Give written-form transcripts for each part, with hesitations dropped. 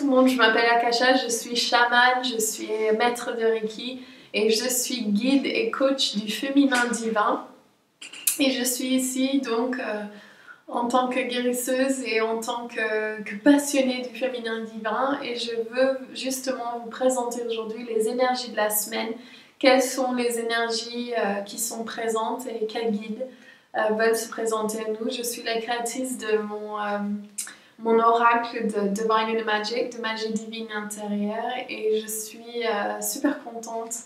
tout le monde, je m'appelle Akasha, je suis chamane, je suis maître de Reiki et je suis guide et coach du féminin divin. Et je suis ici donc en tant que guérisseuse et en tant que passionnée du féminin divin, et je veux justement vous présenter aujourd'hui les énergies de la semaine. Quelles sont les énergies qui sont présentes et quels guides veulent se présenter à nous. Je suis la créatrice de mon oracle de Divine Magic, de magie divine intérieure, et je suis super contente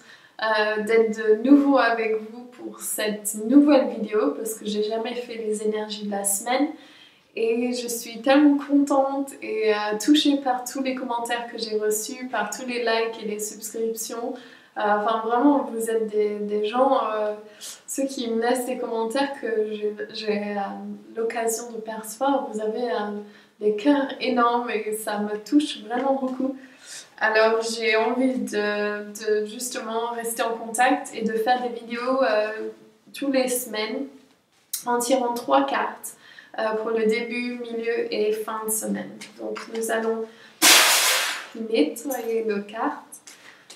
d'être de nouveau avec vous pour cette nouvelle vidéo parce que j'ai jamais fait les énergies de la semaine, et je suis tellement contente et touchée par tous les commentaires que j'ai reçus, par tous les likes et les subscriptions. Enfin vraiment, vous êtes des gens, ceux qui me laissent des commentaires que j'ai l'occasion de percevoir, vous avez des cœurs énormes et ça me touche vraiment beaucoup. Alors j'ai envie de justement rester en contact et de faire des vidéos tous les semaines en tirant 3 cartes pour le début, milieu et fin de semaine. Donc nous allons nettoyer nos cartes.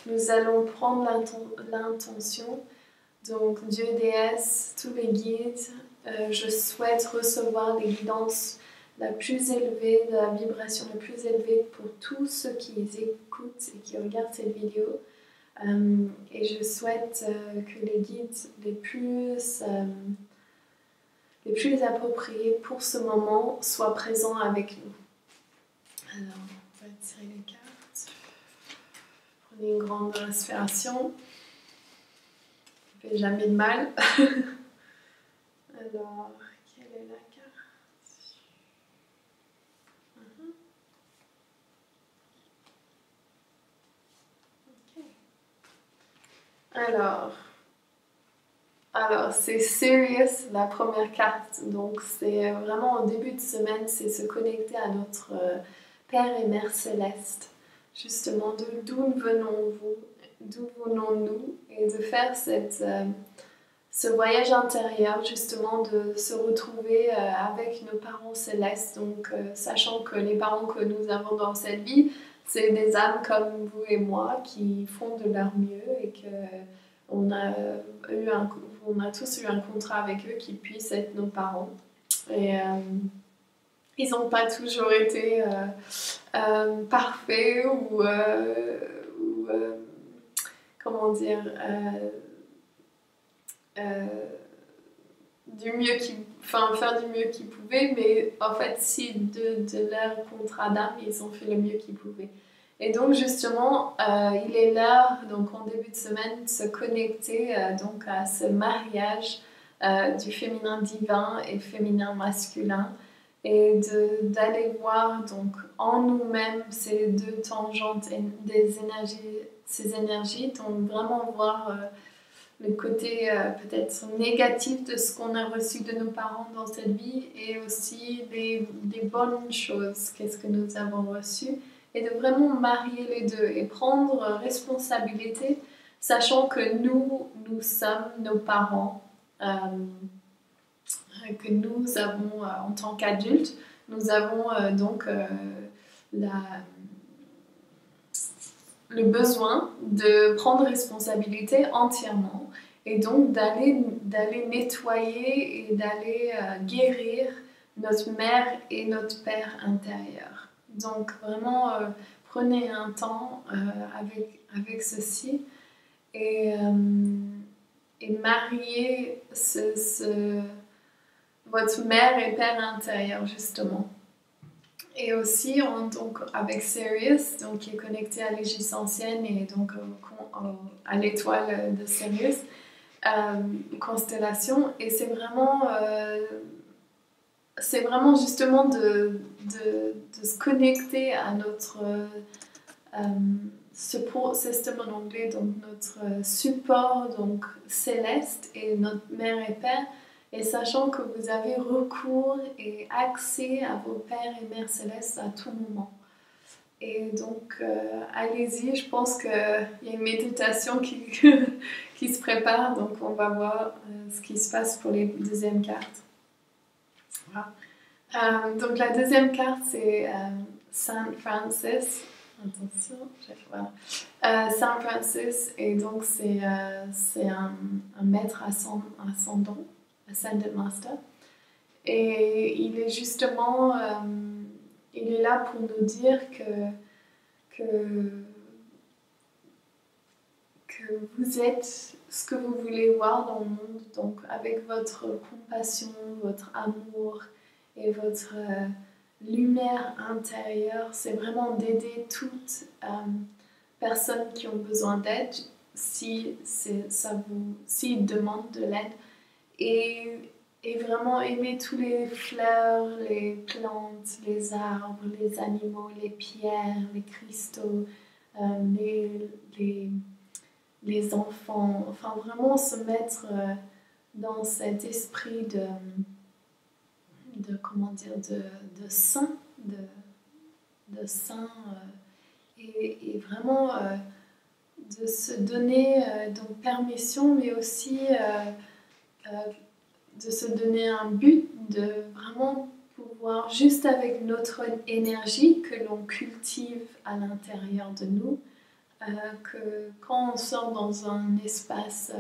Nous allons prendre l'intention, donc Dieu, déesse, tous les guides, je souhaite recevoir les guidances la plus élevée, de la vibration la plus élevée pour tous ceux qui écoutent et qui regardent cette vidéo. Et je souhaite que les guides les plus appropriés pour ce moment soient présents avec nous. Alors, on va tirer les cartes. Prenez une grande respiration. Ça ne fait jamais de mal. Alors, quelle est la carte? Ok. Alors c'est Sirius, la première carte. Donc c'est vraiment au début de semaine, c'est se connecter à notre Père et Mère Céleste. Justement, d'où venons-nous, et de faire ce voyage intérieur, justement, de se retrouver avec nos parents célestes, donc sachant que les parents que nous avons dans cette vie, c'est des âmes comme vous et moi qui font de leur mieux, et qu'on a tous eu un contrat avec eux qui puissent être nos parents. Et ils n'ont pas toujours été parfaits ou comment dire, faire du mieux qu'ils pouvaient, mais en fait, si de leur contrat d'âme, ils ont fait le mieux qu'ils pouvaient. Et donc justement, il est l'heure, donc en début de semaine, de se connecter donc à ce mariage du féminin divin et féminin masculin, et d'aller voir donc en nous-mêmes ces deux tangentes ces énergies, donc vraiment voir le côté peut-être négatif de ce qu'on a reçu de nos parents dans cette vie, et aussi des bonnes choses, qu'est-ce que nous avons reçu, et de vraiment marier les deux et prendre responsabilité, sachant que nous sommes nos parents, que nous avons en tant qu'adultes, nous avons donc le besoin de prendre responsabilité entièrement, et donc d'aller nettoyer et d'aller guérir notre mère et notre père intérieur. Donc vraiment prenez un temps avec ceci, et marier votre mère et père intérieur justement. Et aussi donc avec Sirius, donc qui est connecté à l'Égypte ancienne et donc à l'étoile de Sirius, constellation. Et c'est vraiment justement de se connecter à notre support system en anglais, donc notre support donc céleste et notre mère et père. Et sachant que vous avez recours et accès à vos pères et mères célestes à tout moment. Et donc, allez-y, je pense qu'il y a une méditation qui se prépare, donc on va voir ce qui se passe pour les deuxièmes cartes. Voilà. Donc la deuxième carte, Saint Francis. Attention, voilà. Saint Francis, et donc c'est un maître ascendant, Ascended Master. Et il est justement, il est là pour nous dire que vous êtes ce que vous voulez voir dans le monde, donc avec votre compassion, votre amour et votre lumière intérieure, c'est vraiment d'aider toutes personnes qui ont besoin d'aide, s'ils demandent de l'aide, et vraiment aimer tous les fleurs, les plantes, les arbres, les animaux, les pierres, les cristaux, les enfants, enfin vraiment se mettre dans cet esprit de comment dire, de saint, et vraiment de se donner donc permission, mais aussi de se donner un but, de vraiment pouvoir, juste avec notre énergie que l'on cultive à l'intérieur de nous, que quand on sort dans un espace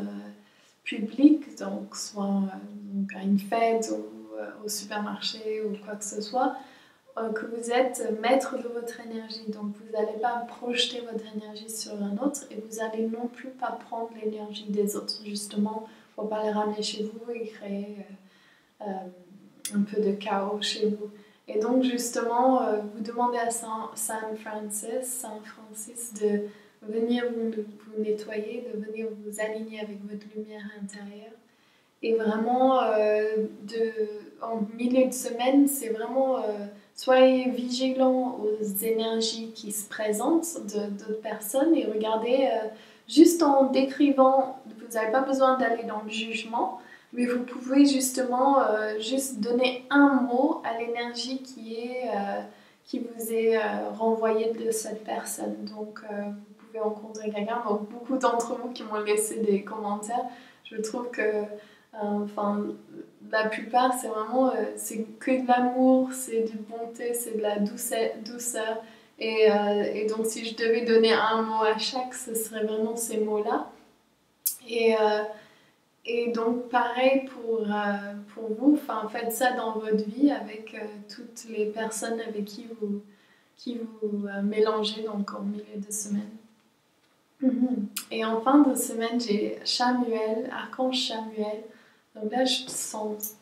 public, donc soit donc à une fête ou au supermarché ou quoi que ce soit, que vous êtes maître de votre énergie. Donc vous n'allez pas projeter votre énergie sur un autre, et vous n'allez non plus pas prendre l'énergie des autres, justement, pour ne pas les ramener chez vous et créer un peu de chaos chez vous. Et donc justement, vous demandez à Saint Francis de venir vous nettoyer, de venir vous aligner avec votre lumière intérieure. Et vraiment, en milieu de semaine, c'est vraiment soyez vigilants aux énergies qui se présentent d'autres personnes, et regardez, juste en décrivant, vous n'avez pas besoin d'aller dans le jugement, mais vous pouvez justement juste donner un mot à l'énergie qui vous est renvoyée de cette personne. Donc, vous pouvez rencontrer quelqu'un. Donc, beaucoup d'entre vous qui m'ont laissé des commentaires, je trouve que la plupart, c'est vraiment c'est que de l'amour, c'est de bonté, c'est de la douceur. Et donc, si je devais donner un mot à chaque, ce serait vraiment ces mots-là. Et donc, pareil pour vous, faites ça dans votre vie avec toutes les personnes avec qui vous mélangez donc en milieu de semaine. Et en fin de semaine, j'ai Chamuel, Archange Chamuel. Donc là, je sens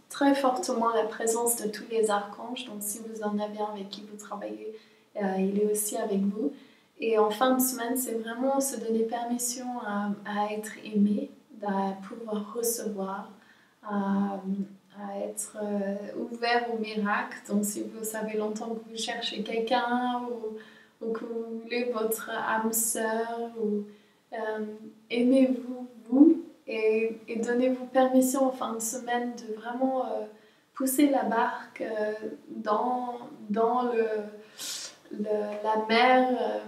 très fortement la présence de tous les archanges. Donc si vous en avez un avec qui vous travaillez, il est aussi avec vous. Et en fin de semaine, c'est vraiment se donner permission à être aimé, à pouvoir recevoir, à être ouvert au miracle. Donc si ça fait longtemps que vous cherchez quelqu'un, ou que vous voulez votre âme sœur, ou aimez-vous, vous, et donnez-vous permission en fin de semaine de vraiment pousser la barque dans la mer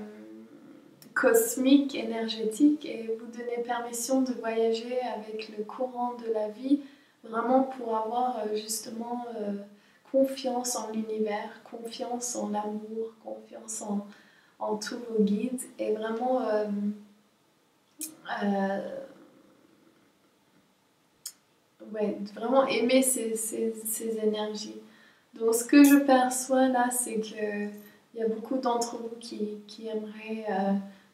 cosmique, énergétique, et vous donnez permission de voyager avec le courant de la vie, vraiment pour avoir justement confiance en l'univers, confiance en l'amour, confiance en tous vos guides, et vraiment vraiment aimer ces énergies. Donc ce que je perçois là, c'est qu'il y a beaucoup d'entre vous qui aimeraient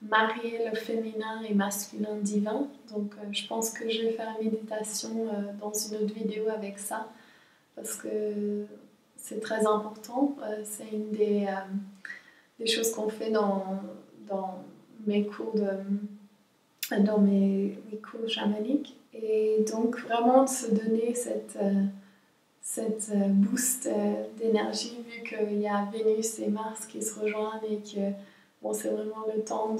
marier le féminin et masculin divin. Donc je pense que je vais faire une méditation dans une autre vidéo avec ça, parce que c'est très important. C'est une des choses qu'on fait dans mes cours dans mes cours chamaniques. Et donc vraiment de se donner cette boost d'énergie, vu qu'il y a Vénus et Mars qui se rejoignent, et que c'est vraiment le temps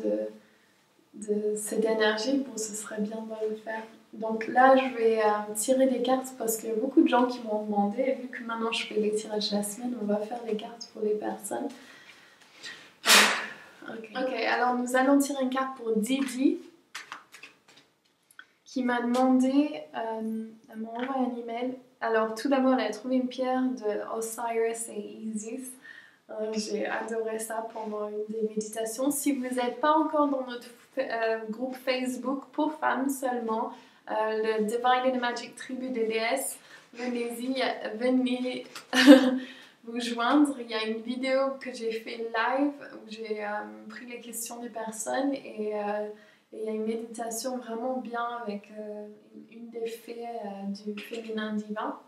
de cette énergie. Ce serait bien de le faire. Donc là, je vais tirer des cartes, parce qu'il y a beaucoup de gens qui m'ont demandé, et vu que maintenant je fais les tirages de la semaine, on va faire les cartes pour les personnes. Ok, alors nous allons tirer une carte pour Didi, qui m'a demandé, elle m'a envoyé un email. Alors tout d'abord, elle a trouvé une pierre de Osiris et Isis. J'ai adoré ça pendant une des méditations. Si vous n'êtes pas encore dans notre groupe Facebook pour femmes seulement, le Divine and Magic Tribu des déesses, venez-y, venez vous joindre. Il y a une vidéo que j'ai fait live où j'ai pris les questions des personnes et il y a une méditation vraiment bien avec une des fées du féminin divin.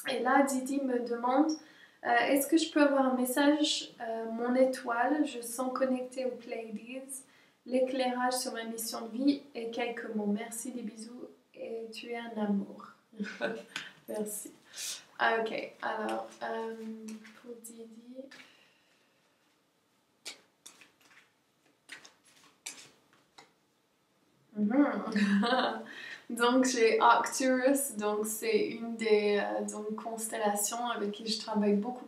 Et là, Didi me demande est-ce que je peux avoir un message mon étoile, je sens connectée au Pleiades, l'éclairage sur ma mission de vie et quelques mots. Merci, des bisous et tu es un amour. Merci. Ok, alors, pour Didi... Donc j'ai Arcturus, donc c'est une des donc, constellations avec qui je travaille beaucoup.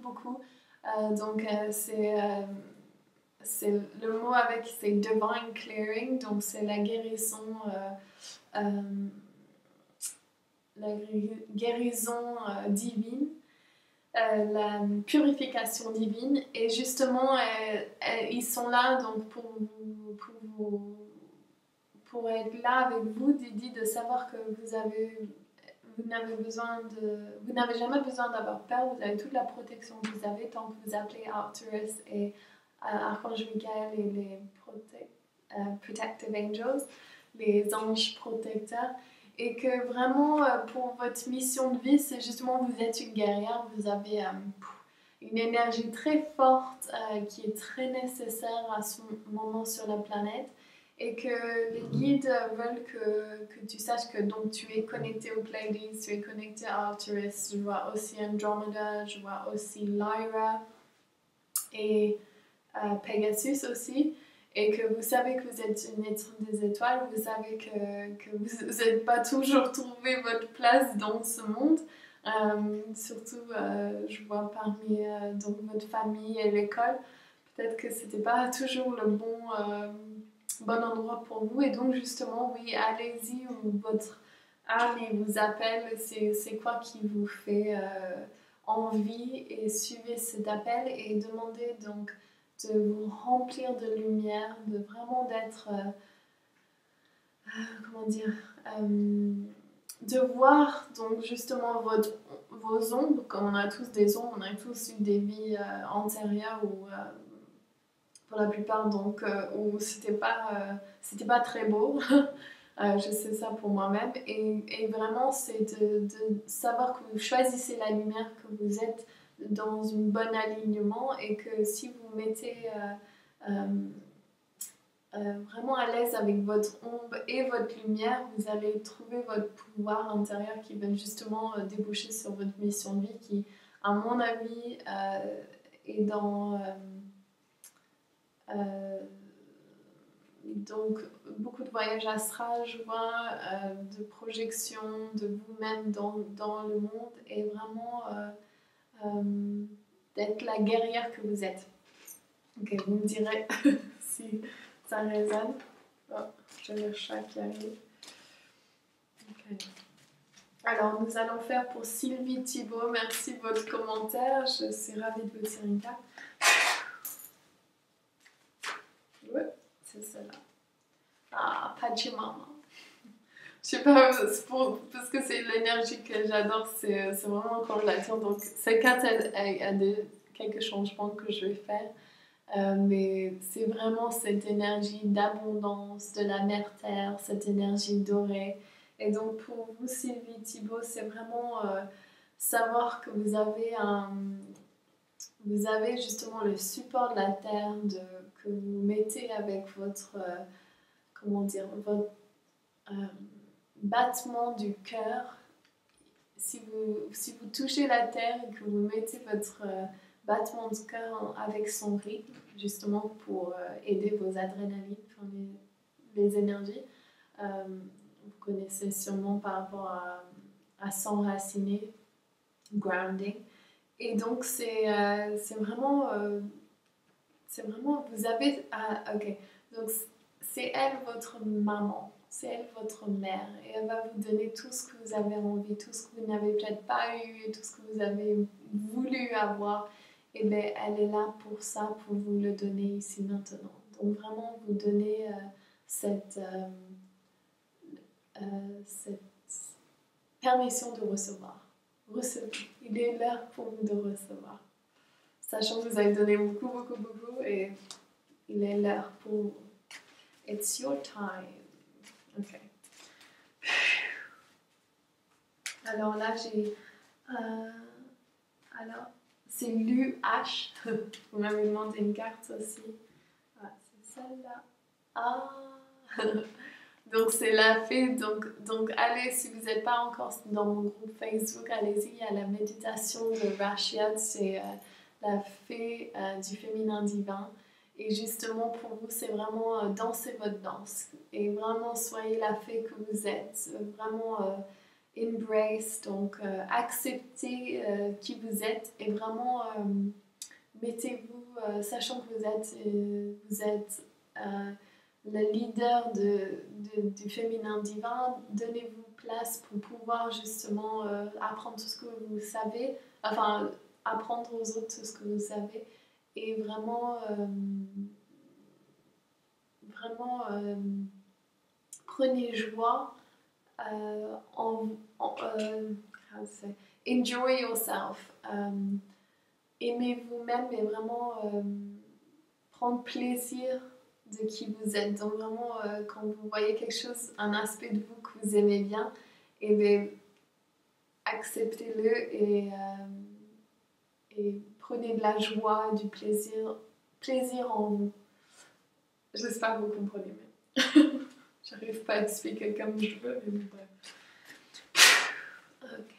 C'est le mot avec c'est divine clearing, donc c'est la guérison divine, la purification divine, et justement ils sont là donc pour être là avec vous, Didi, de savoir que vous n'avez jamais besoin d'avoir peur, vous avez toute la protection que vous avez tant que vous appelez Arcturus et Archange Michael et les Protective Angels, les anges protecteurs, et que vraiment pour votre mission de vie, c'est justement vous êtes une guerrière, vous avez une énergie très forte qui est très nécessaire à ce moment sur la planète. Et que les guides veulent que tu saches que donc, tu es connecté au Pleiades, tu es connecté à Arcturus, je vois aussi Andromeda, je vois aussi Lyra et Pegasus aussi, et que vous savez que vous êtes une des étoiles, vous savez que vous n'avez pas toujours trouvé votre place dans ce monde, surtout je vois parmi donc, votre famille et l'école, peut-être que c'était pas toujours le bon endroit pour vous, et donc justement oui, allez-y où votre âme vous appelle, c'est quoi qui vous fait envie, et suivez cet appel et demandez donc de vous remplir de lumière, de vraiment d'être comment dire de voir donc justement vos ombres, comme on a tous des ombres, on a tous eu des vies antérieures où pour la plupart, donc, où c'était pas très beau. Je sais ça pour moi-même. Et vraiment, c'est de savoir que vous choisissez la lumière, que vous êtes dans un bon alignement, et que si vous mettez vraiment à l'aise avec votre ombre et votre lumière, vous allez trouver votre pouvoir intérieur qui va justement déboucher sur votre mission de vie qui, à mon avis, est dans... donc beaucoup de voyages astrales, je vois, de projections de vous-même dans le monde, et vraiment d'être la guerrière que vous êtes. Ok, vous me direz si ça résonne. Oh, j'ai le chat qui arrive. Okay. Alors, nous allons faire pour Sylvie Thibault. Merci de votre commentaire. Je suis ravie de vous tirer une carte. Ouais, c'est celle-là. Ah, Pachamama. Je sais pas, parce que c'est l'énergie que j'adore, c'est vraiment en corrélation. Donc, cette carte, elle a quelques changements que je vais faire. Mais c'est vraiment cette énergie d'abondance, de la mère terre, cette énergie dorée. Et donc, pour vous, Sylvie Thibault, c'est vraiment savoir que vous avez justement le support de la terre que vous mettez avec votre, votre battement du cœur. Si vous touchez la terre et que vous mettez votre battement de cœur avec son rythme, justement pour aider vos adrénalines, les énergies, vous connaissez sûrement par rapport à s'enraciner, grounding. Et donc, c'est vraiment, vous avez... ok. Donc, c'est elle votre maman, c'est elle votre mère. Et elle va vous donner tout ce que vous avez envie, tout ce que vous n'avez peut-être pas eu, et tout ce que vous avez voulu avoir. et bien elle est là pour ça, pour vous le donner ici maintenant. Donc vraiment vous donner cette permission de recevoir. Recevez. Il est l'heure pour vous de recevoir. Sachant que vous avez donné beaucoup et il est l'heure pour vous. It's your time. Ok. Alors là, j'ai... alors, c'est l'UH. Vous m'avez demandé une carte aussi. Ah, c'est celle-là. Ah donc c'est la fée. Donc allez, si vous n'êtes pas encore dans mon groupe Facebook, allez-y, il y a la méditation de Rashid, c'est la fée du féminin divin. Et justement pour vous, c'est vraiment danser votre danse. Et vraiment soyez la fée que vous êtes. Vraiment embrace, donc acceptez qui vous êtes et vraiment mettez-vous, sachant que vous êtes le leader du féminin divin, donnez-vous place pour pouvoir justement apprendre tout ce que vous savez, enfin apprendre aux autres tout ce que vous savez et vraiment prenez joie enjoy yourself, aimez vous-même et vraiment prendre plaisir de qui vous êtes. Donc vraiment quand vous voyez quelque chose, un aspect de vous que vous aimez bien, et bien acceptez-le et prenez de la joie, du plaisir en vous. J'espère que vous comprenez même. J'arrive pas à expliquer comme je veux, mais bref. Ok.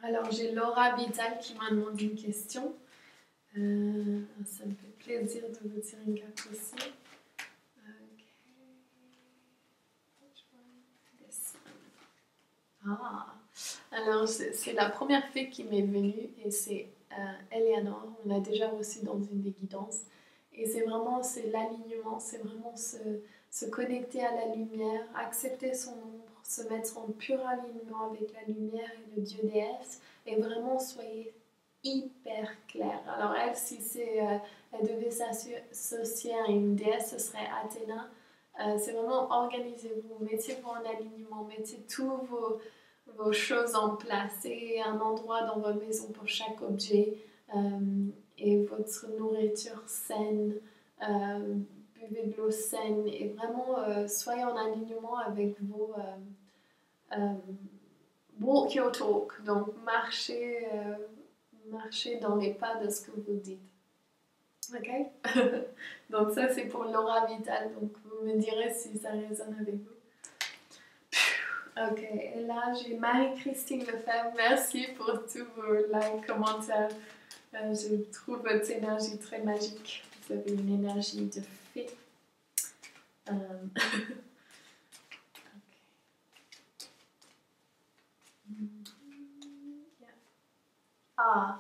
Alors j'ai Laura Vital qui m'a demandé une question. Ça me fait plaisir de vous tirer une carte aussi. Ok. Ah. Alors c'est la première fée qui m'est venue et c'est Eleanor. On l'a déjà reçue dans une des guidances. Et c'est vraiment l'alignement, c'est vraiment se connecter à la lumière, accepter son ombre, se mettre en pur alignement avec la lumière et le Dieu déesse, et vraiment soyez hyper clair. Alors elle, si elle devait s'associer à une déesse, ce serait Athéna. C'est vraiment organisez-vous, mettez-vous en alignement, mettez tous vos choses en place, et un endroit dans votre maison pour chaque objet. Et votre nourriture saine, buvez de l'eau saine et vraiment soyez en alignement avec walk your talk, donc marchez dans les pas de ce que vous dites. Ok. Donc ça c'est pour Laura Vital, donc vous me direz si ça résonne avec vous. Ok, et là j'ai Marie-Christine Lefebvre, merci pour tous vos likes, commentaires. Je trouve votre énergie très magique. Vous avez une énergie de fée. Okay. Ah,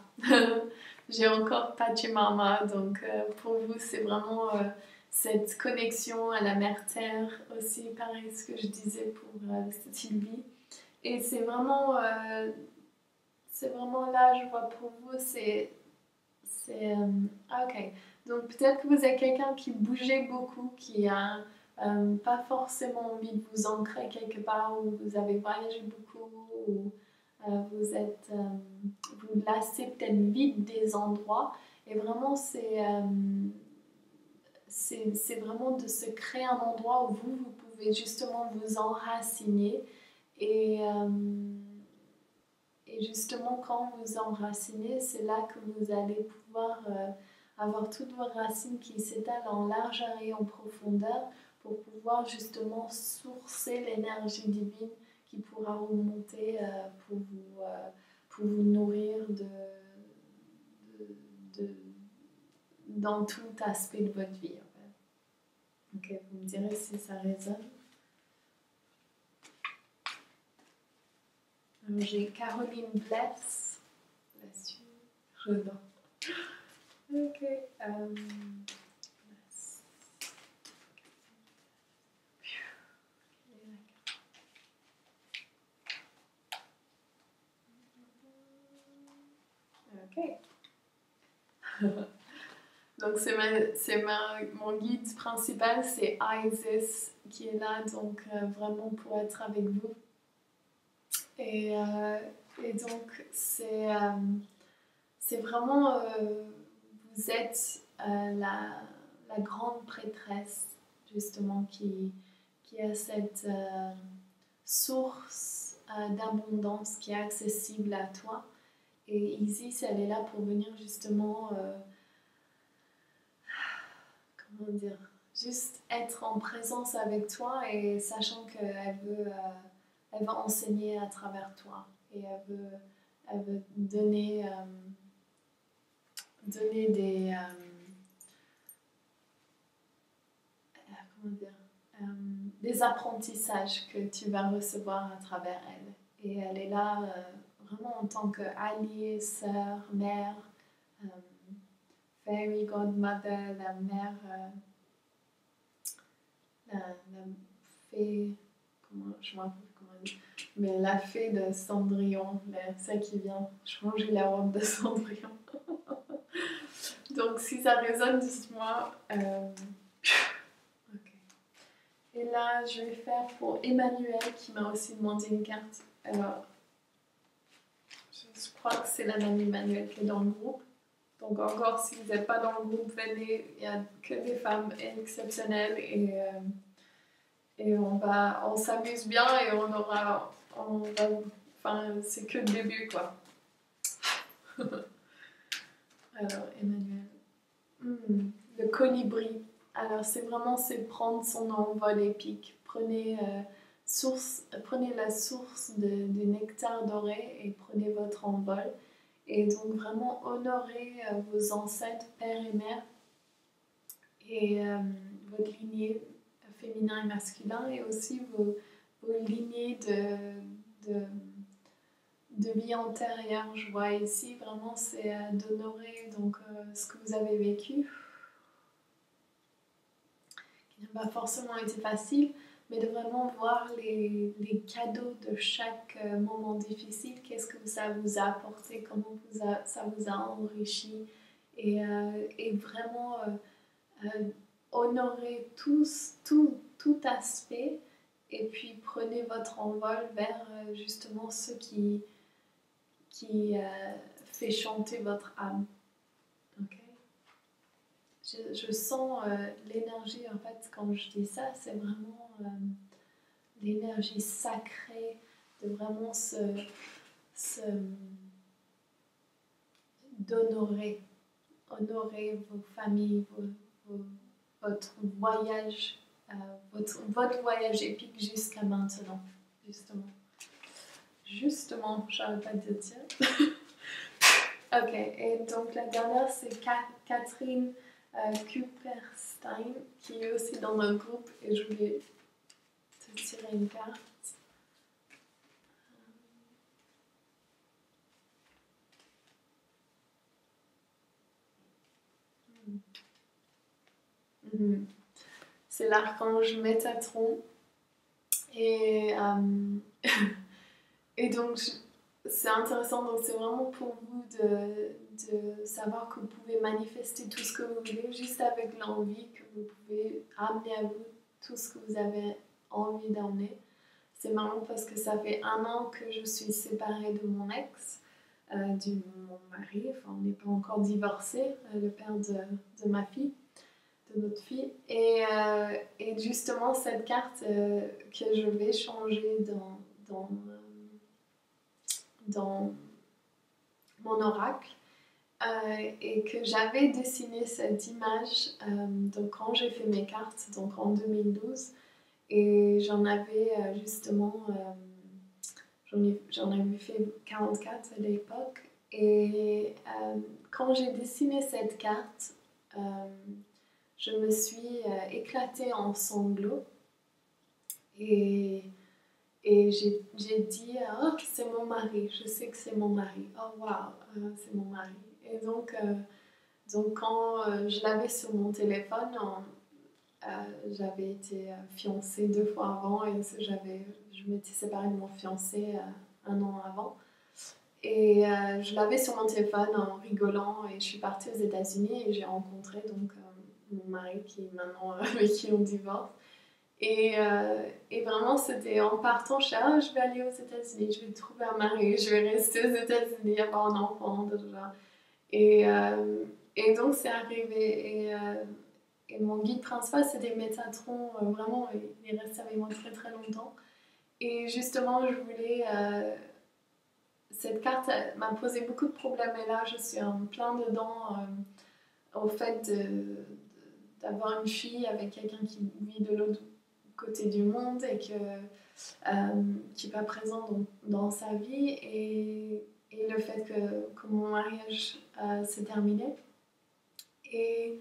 j'ai encore Pachamama. Donc pour vous, c'est vraiment cette connexion à la mère terre. Aussi, pareil, ce que je disais pour Sylvie. Et c'est vraiment là, je vois pour vous, ok. Donc peut-être que vous êtes quelqu'un qui bougeait beaucoup, qui a pas forcément envie de vous ancrer quelque part, où vous avez voyagé beaucoup, ou vous lassez peut-être vite des endroits. Et vraiment, c'est vraiment de se créer un endroit où vous pouvez justement vous enraciner et justement, quand vous enracinez, c'est là que vous allez pouvoir avoir toutes vos racines qui s'étalent en largeur et en profondeur pour pouvoir justement sourcer l'énergie divine qui pourra remonter pour vous nourrir dans tout aspect de votre vie. En fait. Ok, vous me direz si ça résonne. J'ai Caroline Bless. Là-dessus. Ok. Ok. Donc mon guide principal, c'est Isis qui est là, donc vraiment pour être avec vous. Et donc c'est vraiment, vous êtes la grande prêtresse justement qui a cette source d'abondance qui est accessible à toi. Et Isis, elle est là pour venir justement, comment dire, juste être en présence avec toi et sachant qu'elle va enseigner à travers toi et elle veut donner des, comment dire, des apprentissages que tu vas recevoir à travers elle. Et elle est là vraiment en tant qu'alliée, sœur, mère, fairy godmother, la mère, la fée, je me rappelle comment elle dit, mais la fée de Cendrillon, celle qui vient changer la robe de Cendrillon. Donc si ça résonne, dites-moi. Ok. Et là, je vais faire pour Emmanuel qui m'a aussi demandé une carte. Alors, je crois que c'est la même Emmanuel qui est dans le groupe. Donc encore, si vous n'êtes pas dans le groupe, venez. Il n'y a que des femmes exceptionnelles et on s'amuse bien et enfin, c'est que le début, quoi. Alors, Emmanuel. Le colibri. Alors, c'est prendre son envol épique. Prenez la source du nectar doré et prenez votre envol. Et donc, vraiment honorer vos ancêtres, père et mère, et votre lignée féminin et masculin, et aussi vos lignées de vie antérieure. Je vois ici, vraiment, c'est d'honorer donc ce que vous avez vécu, qui n'a pas forcément été facile, mais de vraiment voir les cadeaux de chaque moment difficile, qu'est-ce que ça vous a apporté, comment ça vous a enrichi, et vraiment honorer tout aspect, et puis prenez votre envol vers justement ce qui fait chanter votre âme. Okay? Je sens l'énergie, en fait, quand je dis ça, c'est vraiment l'énergie sacrée de vraiment d'honorer honorer vos familles, votre voyage, votre voyage épique jusqu'à maintenant, justement. Justement, j'arrête pas de dire. Ok, et donc la dernière, c'est Catherine Kupperstein, qui est aussi dans notre groupe, et je voulais te tirer une carte. C'est l'archange Métatron. Et, et donc, c'est intéressant, donc c'est vraiment pour vous de savoir que vous pouvez manifester tout ce que vous voulez, juste avec l'envie, que vous pouvez amener à vous tout ce que vous avez envie d'emmener. C'est marrant parce que ça fait 1 an que je suis séparée de mon ex, mon mari, enfin on n'est pas encore divorcés, le père de ma fille, de notre fille. Et justement, cette carte que je vais changer dans mon oracle, et que j'avais dessiné cette image donc quand j'ai fait mes cartes, donc en 2012, et j'en avais justement, j'en avais fait 44 à l'époque, et quand j'ai dessiné cette carte, je me suis éclatée en sanglots, et j'ai dit oh, c'est mon mari, je sais que c'est mon mari, oh waouh, c'est mon mari. Et donc quand je l'avais sur mon téléphone, j'avais été fiancée 2 fois avant, et je m'étais séparée de mon fiancé 1 an avant. Et je l'avais sur mon téléphone en rigolant et je suis partie aux États-Unis et j'ai rencontré donc mon mari qui est maintenant avec qui on divorce. Et vraiment, c'était en partant, je suis ah, je vais aller aux États-Unis, je vais trouver un mari, je vais rester aux États-Unis, avoir un enfant, déjà. Et, euh, et donc, c'est arrivé. Et mon guide principal, c'était Métatron. Vraiment, il est resté avec moi très très longtemps. Et justement, je voulais. Cette carte m'a posé beaucoup de problèmes. Et là, je suis en plein dedans au fait d'avoir une fille avec quelqu'un qui vit de l'autre côté du monde et qui n'est pas présent dans sa vie. Et le fait que mon mariage s'est terminé. Et,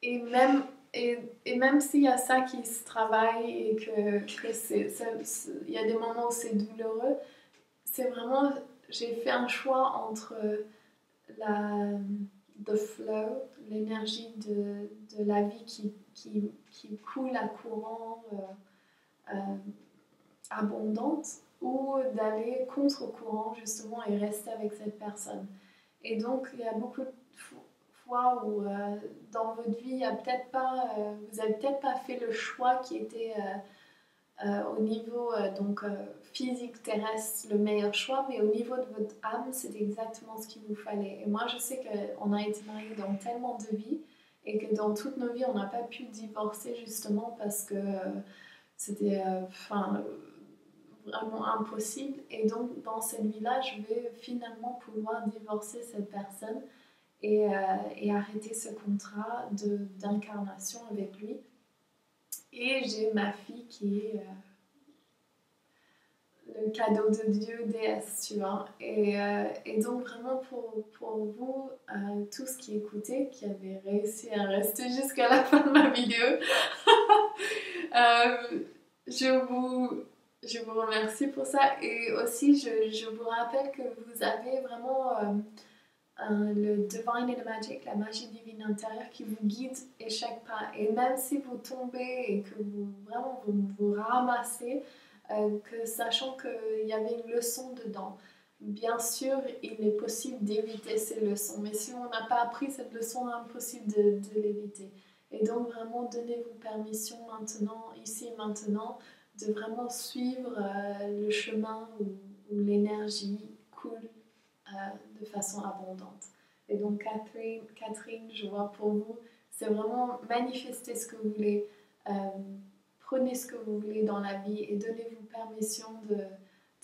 et même et même s'il y a ça qui se travaille et il y a des moments où c'est douloureux, c'est vraiment, j'ai fait un choix entre la the flow, l'énergie de la vie qui coule à courant abondante, ou d'aller contre-courant justement et rester avec cette personne. Et donc il y a beaucoup de fois où dans votre vie, vous n'avez peut-être pas fait le choix qui était au niveau physique terrestre le meilleur choix, mais au niveau de votre âme, c'est exactement ce qu'il vous fallait. Et moi, je sais qu'on a été mariés dans tellement de vies et que dans toutes nos vies, on n'a pas pu divorcer justement parce que c'était vraiment impossible. Et donc, dans cette vie-là, je vais finalement pouvoir divorcer cette personne et arrêter ce contrat d'incarnation avec lui. Et j'ai ma fille qui est le cadeau de Dieu, déesse, tu vois. Et donc vraiment pour vous, tous qui écoutaient, qui avaient réussi à rester jusqu'à la fin de ma vidéo, je vous remercie pour ça. Et aussi, je vous rappelle que vous avez vraiment le Divine in the Magic, la magie divine intérieure qui vous guide à chaque pas. Et même si vous tombez et que vous ramassez, que sachant qu'il y avait une leçon dedans. Bien sûr, il est possible d'éviter ces leçons, mais si on n'a pas appris cette leçon, c'est impossible de l'éviter. Et donc vraiment, donnez-vous permission maintenant, ici et maintenant, de vraiment suivre le chemin où l'énergie coule de façon abondante. Et donc Catherine, je vois pour vous, c'est vraiment manifester ce que vous voulez, prenez ce que vous voulez dans la vie et donnez-vous permission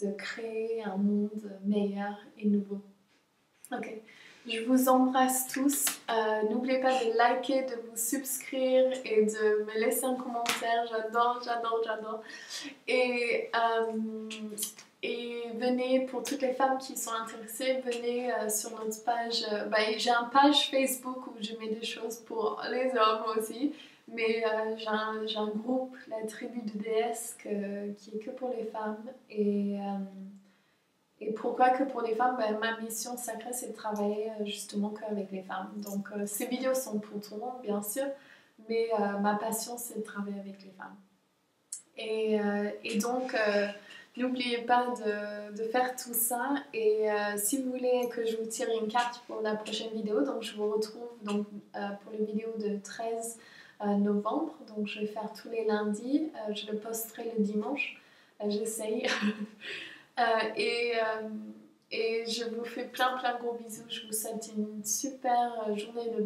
de créer un monde meilleur et nouveau. Ok, je vous embrasse tous. N'oubliez pas de liker, de vous subscrire et de me laisser un commentaire. J'adore. Et venez, pour toutes les femmes qui sont intéressées, venez sur notre page. J'ai une page Facebook où je mets des choses pour les hommes aussi. Mais j'ai un groupe, la tribu de déesses, qui est que pour les femmes. Et pourquoi que pour les femmes? Ma mission sacrée, c'est de travailler justement qu'avec les femmes. Donc ces vidéos sont pour tout le monde, bien sûr. Mais ma passion, c'est de travailler avec les femmes. Et donc, n'oubliez pas de faire tout ça. Et si vous voulez que je vous tire une carte pour la prochaine vidéo, donc je vous retrouve donc, pour les vidéos de 13 novembre. Donc je vais faire tous les lundis. Je le posterai le dimanche. J'essaye. Et je vous fais plein gros bisous. Je vous souhaite une super journée le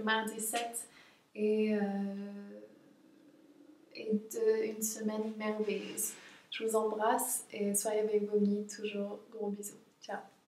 mardi 7. Et une semaine merveilleuse. Je vous embrasse et soyez avec vos guides toujours. Gros bisous. Ciao.